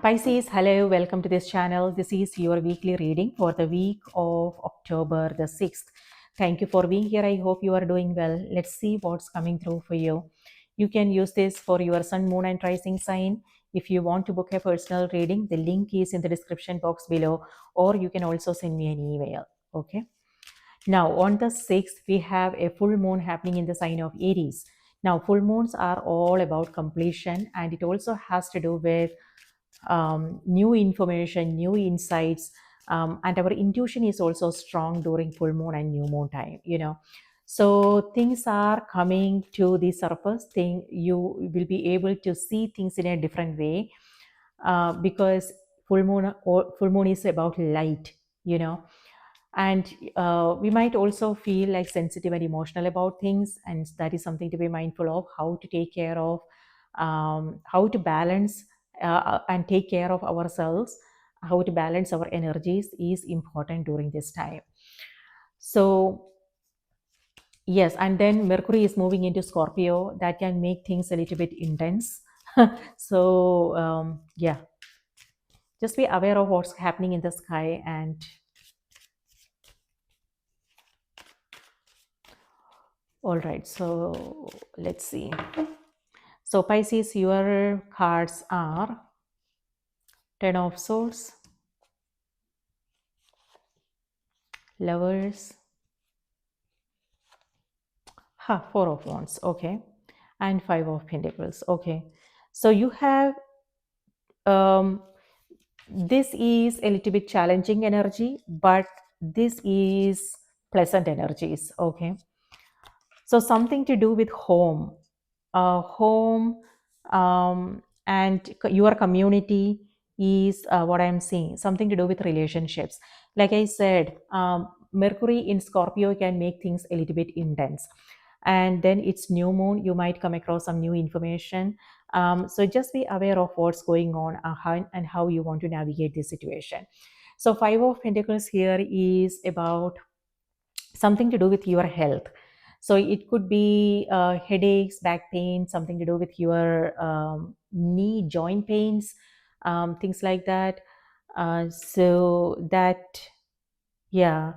Pisces, hello, welcome to this channel. This is your weekly reading for the week of October the 6th. Thank you for being here. I hope you are doing well. Let's see what's coming through for you. You can use this for your sun, moon, and rising sign. If you want to book a personal reading, the link is in the description box below, or you can also send me an email. Okay. Now, on the 6th, we have a full moon happening in the sign of Aries. Now, full moons are all about completion, and it also has to do with new information, new insights, and our intuition is also strong during full moon and new moon time. So things are coming to the surface. You will be able to see things in a different way because full moon is about light. And we might also feel like sensitive and emotional about things, and that is something to be mindful of, how to take care of, how to balance and take care of ourselves, how to balance our energies is important during this time. So yes, and then Mercury is moving into Scorpio. That can make things a little bit intense. So yeah, just be aware of what's happening in the sky. And all right, so let's see. So Pisces, your cards are Ten of Swords, Lovers, Four of Wands, okay, and Five of Pentacles, okay. So you have, um, this is a little bit challenging energy, but this is pleasant energies, okay. So something to do with home, and your community is what I'm seeing. Something to do with relationships. Like I said, Mercury in Scorpio can make things a little bit intense. And then it's new moon. You might come across some new information. So just be aware of what's going on and how you want to navigate this situation. So Five of Pentacles here is about something to do with your health. So it could be headaches, back pain, something to do with your knee joint pains, things like that. So that, yeah.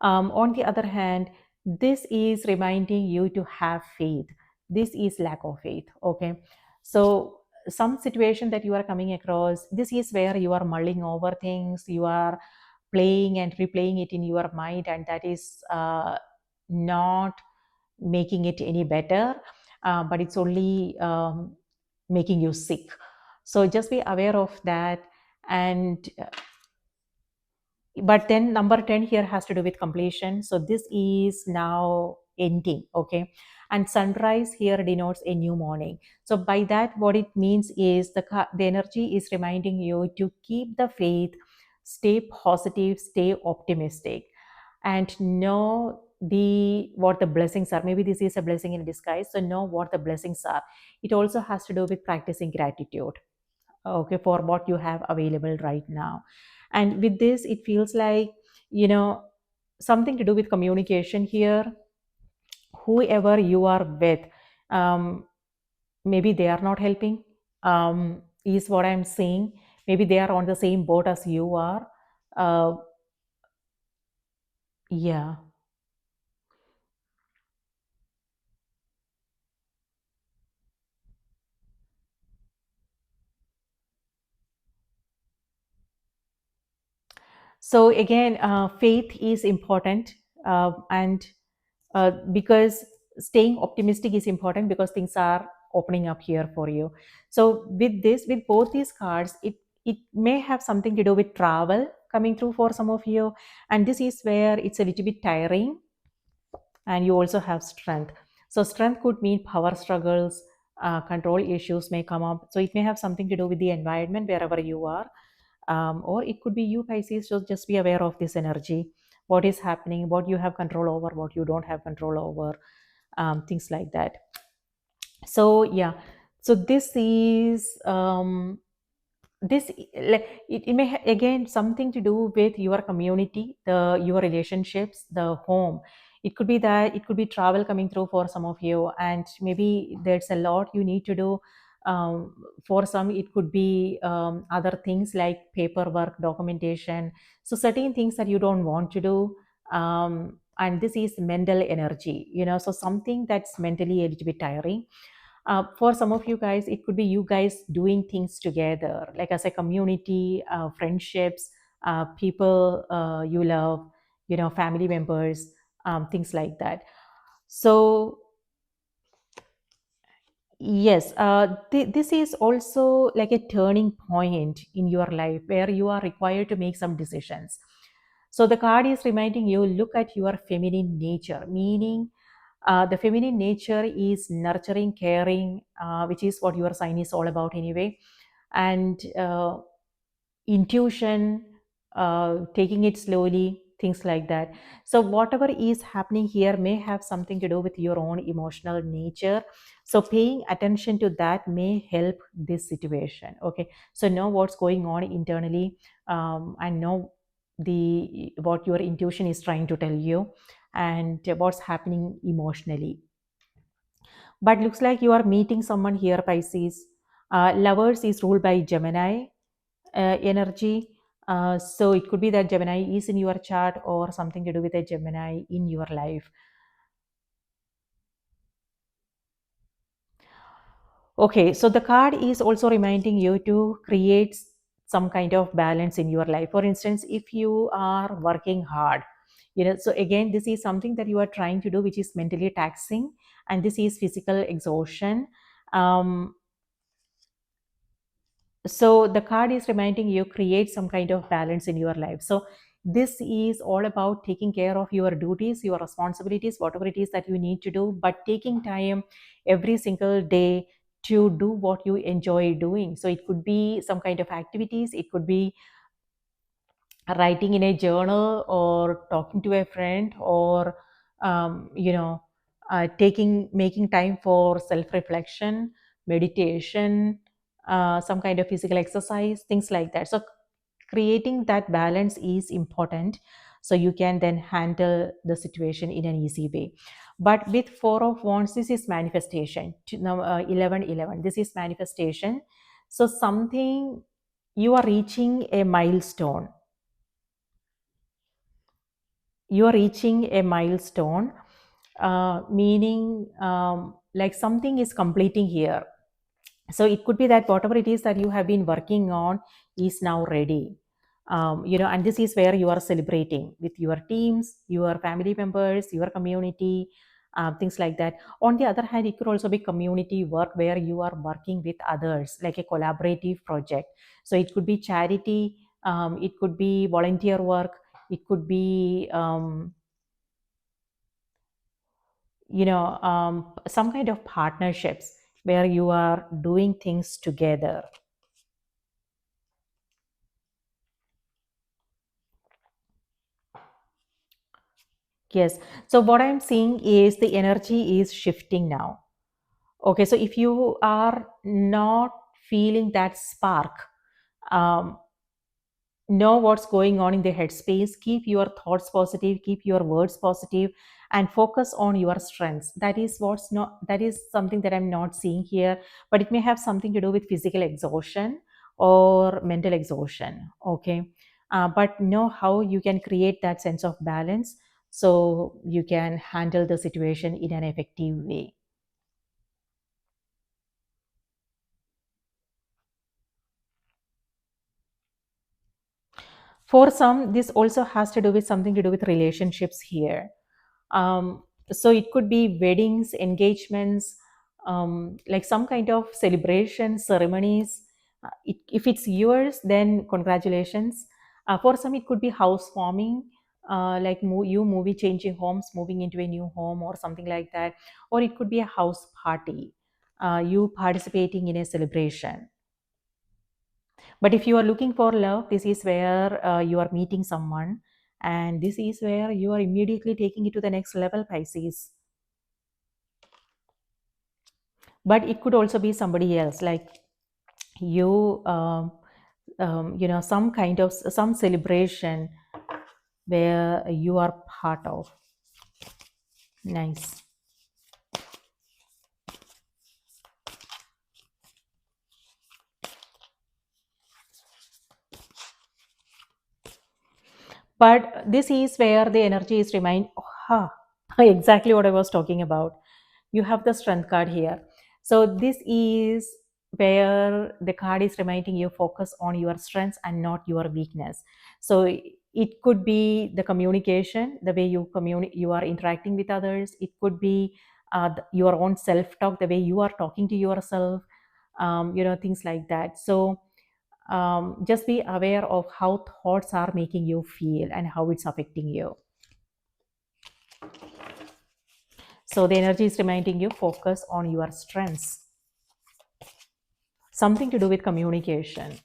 On the other hand, this is reminding you to have faith. This is lack of faith, okay. So some situation that you are coming across, this is where you are mulling over things, you are playing and replaying it in your mind, and that is not making it any better, but it's only making you sick. So just be aware of that. And but then number 10 here has to do with completion. So this is now ending, okay. And sunrise here denotes a new morning. So by that, what it means is the energy is reminding you to keep the faith, stay positive, stay optimistic, and know what the blessings are. Maybe this is a blessing in disguise, so know what the blessings are. It also has to do with practicing gratitude, okay, for what you have available right now. And with this, it feels like, you know something to do with communication here. Whoever you are with, um, maybe they are not helping, is what I'm saying. Maybe they are on the same boat as you are. uh, yeah. So again, faith is important, and because staying optimistic is important, because things are opening up here for you. So with both these cards, it may have something to do with travel coming through for some of you, and this is where it's a little bit tiring. And you also have strength. So strength could mean power struggles, control issues may come up. So it may have something to do with the environment wherever you are, or it could be you, Pisces. So just be aware of this energy, what is happening, what you have control over, what you don't have control over, things like that. So yeah, so this is this like it may again something to do with your community, your relationships, the home. It could be that, it could be travel coming through for some of you, and maybe there's a lot you need to do, For some it could be other things like paperwork, documentation, so certain things that you don't want to do. And this is mental energy, so something that's mentally a little bit tiring. For some of you guys, it could be you guys doing things together, like as a community, friendships, people you love, family members, things like that. So yes, this is also like a turning point in your life where you are required to make some decisions. So the card is reminding you, look at your feminine nature, meaning the feminine nature is nurturing, caring, which is what your sign is all about anyway, and intuition, taking it slowly, things like that. So, whatever is happening here may have something to do with your own emotional nature. So, paying attention to that may help this situation. Okay, so know what's going on internally, and know the what your intuition is trying to tell you, and what's happening emotionally. But looks like you are meeting someone here, Pisces. Lovers is ruled by Gemini energy. So it could be that Gemini is in your chart or something to do with a Gemini in your life. Okay, so the card is also reminding you to create some kind of balance in your life. For instance, if you are working hard, so again, this is something that you are trying to do, which is mentally taxing, and this is physical exhaustion. Um, so the card is reminding you, create some kind of balance in your life. So this is all about taking care of your duties, your responsibilities, whatever it is that you need to do, but taking time every single day to do what you enjoy doing. So it could be some kind of activities, it could be writing in a journal or talking to a friend, or taking making time for self reflection, meditation, some kind of physical exercise, things like that. So creating that balance is important, so you can then handle the situation in an easy way. But with Four of Wands, this is manifestation. Now 11 this is manifestation. So something, you are reaching a milestone, you are reaching a milestone, meaning like something is completing here. So it could be that whatever it is that you have been working on is now ready. And this is where you are celebrating with your teams, your family members, your community, things like that. On the other hand, it could also be community work where you are working with others, like a collaborative project. So it could be charity, it could be volunteer work, it could be some kind of partnerships where you are doing things together. Yes. So what I'm seeing is the energy is shifting now. Okay. So if you are not feeling that spark, um, know what's going on in the headspace, keep your thoughts positive, keep your words positive, and focus on your strengths. That is something that I'm not seeing here, but it may have something to do with physical exhaustion or mental exhaustion. Okay. But know how you can create that sense of balance so you can handle the situation in an effective way. For some, this also has to do with something to do with relationships here. So it could be weddings, engagements, like some kind of celebration ceremonies. If it's yours, then congratulations. For some, it could be housewarming, like you movie changing homes, moving into a new home or something like that. Or it could be a house party, you participating in a celebration. But if you are looking for love, this is where you are meeting someone, and this is where you are immediately taking it to the next level, Pisces. But it could also be somebody else, like you, some kind of some celebration where you are part of. Nice. But this is where the energy is remind, ah, exactly what I was talking about. You have the strength card here. So this is where the card is reminding you focus on your strengths and not your weakness. So it could be the communication, the way you communicate, you are interacting with others. It could be your own self talk, the way you are talking to yourself, things like that. So just be aware of how thoughts are making you feel and how it's affecting you. So the energy is reminding you focus on your strengths, something to do with communication.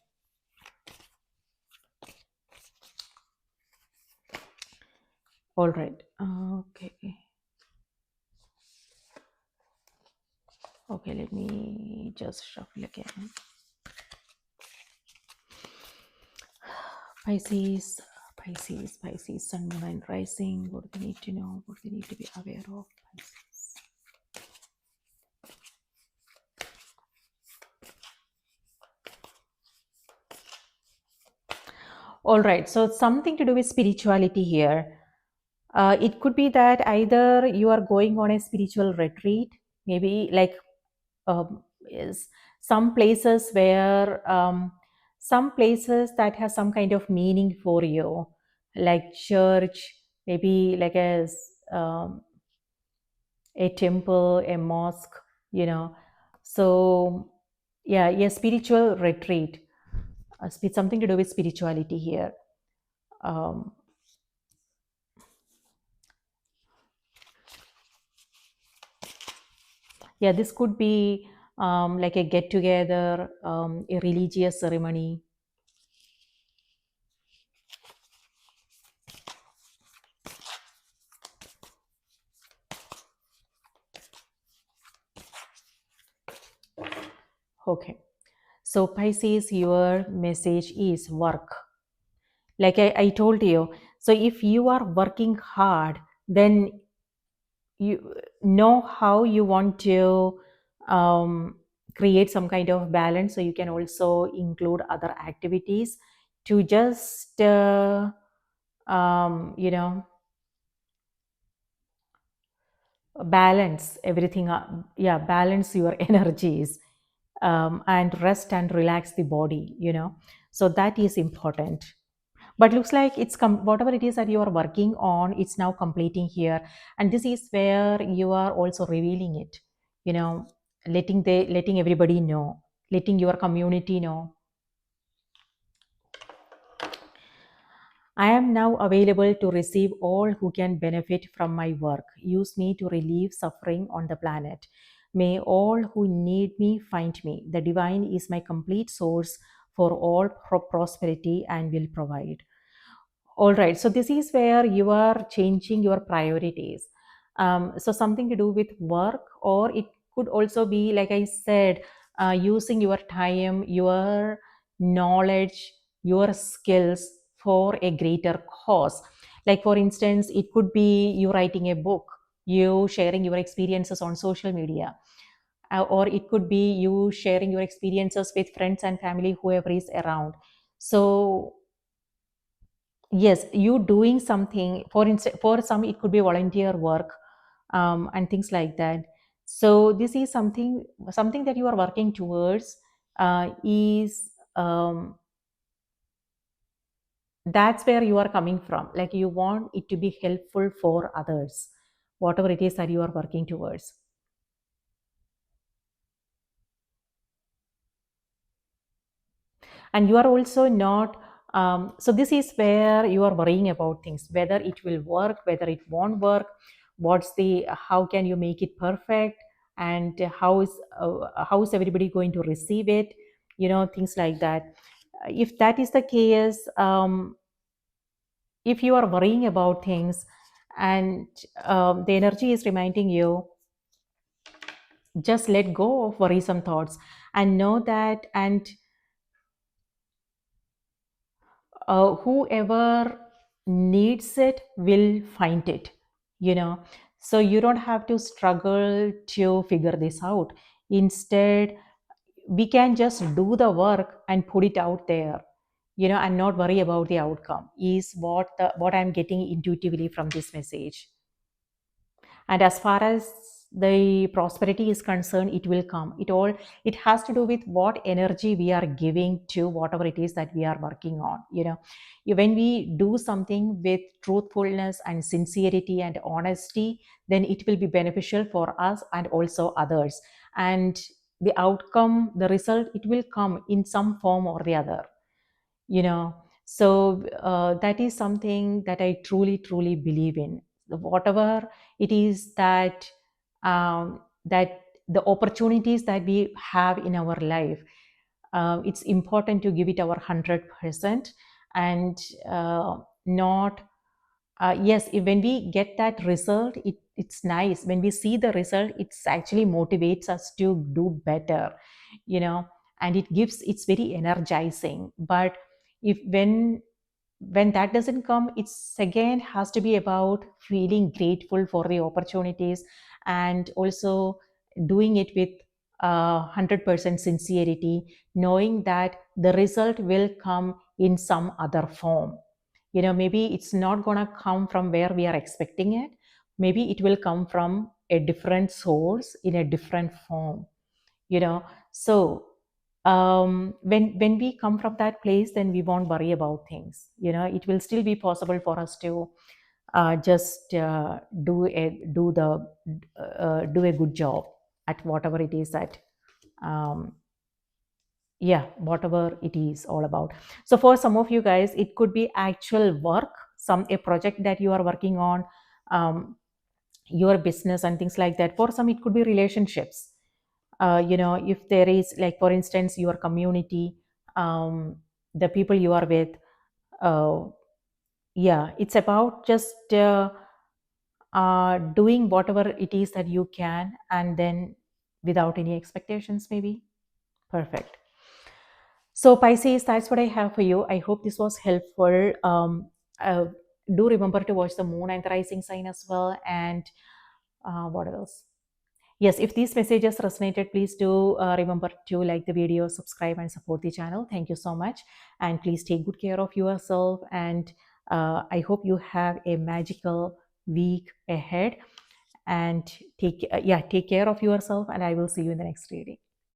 All right. Okay. Okay, let me just shuffle again. Pisces, Pisces, Pisces, Sun, Moon, and Rising. What do they need to know? What do they need to be aware of? Pisces. All right. So something to do with spirituality here. It could be that either you are going on a spiritual retreat, maybe like is some places where some places that has some kind of meaning for you, like church, maybe like um, a temple, a mosque, you know. So yeah, yeah, spiritual retreat, something to do with spirituality here. Um, yeah, this could be like a get together, a religious ceremony. Okay. So, Pisces, your message is work. Like I told you, so if you are working hard, then you know how you want to create some kind of balance. So, you can also include other activities to just, you know, balance everything up. Yeah, balance your energies, and rest and relax the body, so that is important. But looks like it's whatever it is that you are working on, it's now completing here, and this is where you are also revealing it, you know letting everybody know, letting your community know. I am now available to receive all who can benefit from my work. Use me to relieve suffering on the planet. May all who need me find me. The divine is my complete source for all prosperity and will provide. All right. So this is where you are changing your priorities. So something to do with work, or it could also be, like I said, using your time, your knowledge, your skills for a greater cause. Like for instance, it could be you writing a book, you sharing your experiences on social media, or it could be you sharing your experiences with friends and family, whoever is around. So yes, you doing something, for instance, for some it could be volunteer work, and things like that. So this is something that you are working towards, is that's where you are coming from, like you want it to be helpful for others, whatever it is that you are working towards. And you are also not, so this is where you are worrying about things, whether it will work, whether it won't work, how can you make it perfect, and how is everybody going to receive it, things like that. If that is the case, if you are worrying about things, and the energy is reminding you, just let go of worrisome thoughts and know that, and whoever needs it will find it, so you don't have to struggle to figure this out. Instead, we can just do the work and put it out there, and not worry about the outcome is what I'm getting intuitively from this message. And as far as the prosperity is concerned, it will come. It has to do with what energy we are giving to whatever it is that we are working on. When we do something with truthfulness and sincerity and honesty, then it will be beneficial for us and also others. And the outcome, the result, it will come in some form or the other. you know so that is something that I truly truly believe in. Whatever it is that the opportunities that we have in our life, it's important to give it our 100%. And not yes, when we get that result, it's nice. When we see the result, it's actually motivates us to do better, you know and it's very energizing. But if when that doesn't come, it's again has to be about feeling grateful for the opportunities, and also doing it with 100% sincerity, knowing that the result will come in some other form. Maybe it's not going to come from where we are expecting it. Maybe it will come from a different source in a different form. So when we come from that place, then we won't worry about things. It will still be possible for us to just do a good job at whatever it is that um, yeah, whatever it is all about. So for some of you guys, it could be actual work, a project that you are working on, your business and things like that. For some, it could be relationships. If there is, like, for instance, your community, the people you are with. uh, yeah, it's about just doing whatever it is that you can, and then without any expectations, maybe. Perfect. So, Pisces, that's what I have for you. I hope this was helpful. Uh, do remember to watch the moon and the rising sign as well. And what else? Yes, if these messages resonated, please do remember to like the video, subscribe, and support the channel. Thank you so much. And please take good care of yourself. And I hope you have a magical week ahead. And take care of yourself. And I will see you in the next reading.